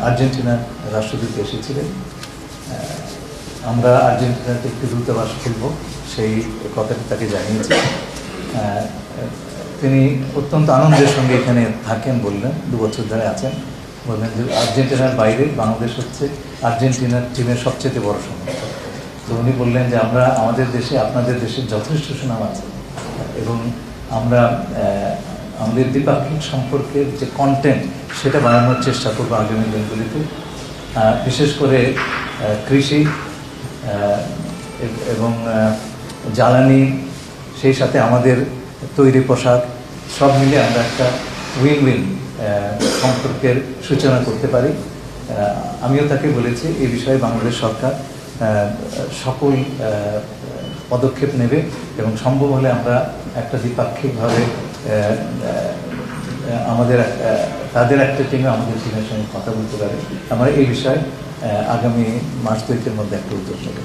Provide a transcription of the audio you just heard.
আর্জেন্টিনার রাষ্ট্রদূত এসেছিলেন। আমরা আর্জেন্টিনাতে একটি দূতাবাস খুলব সেই কথাটি তাকে জানিয়েছি। তিনি অত্যন্ত আনন্দের সঙ্গে এখানে থাকেন বললেন, 2 বছর ধরে আছেন। বললেন যে আর্জেন্টিনার বাইরে বাংলাদেশ হচ্ছে আর্জেন্টিনার টিমের সবচেয়ে বড় সমর্থক। তো উনি বললেন যে আমরা আমাদের দেশে আপনাদের দেশের যথেষ্ট সুনাম আছে এবং আমরা আমাদের দ্বিপাক্ষিক সম্পর্কের যে কন্টেন্ট সেটা বাড়ানোর চেষ্টা করবো আগামী দিনগুলিতে, বিশেষ করে কৃষি এবং জ্বালানি, সেই সাথে আমাদের তৈরি পোশাক, সব মিলে আমরা একটা উইন উইন সম্পর্কের সূচনা করতে পারি। আমিও তাকে বলেছি এই বিষয়ে বাংলাদেশ সরকার সকল পদক্ষেপ নেবে এবং সম্ভব হলে আমরা একটা দ্বিপাক্ষিকভাবে তাদের একটা টিমে আমাদের টিমের সঙ্গে কথা বলতে পারি। আমরা এই বিষয়ে আগামী মাস 2 এর মধ্যে একটা উদ্যোগ নেব।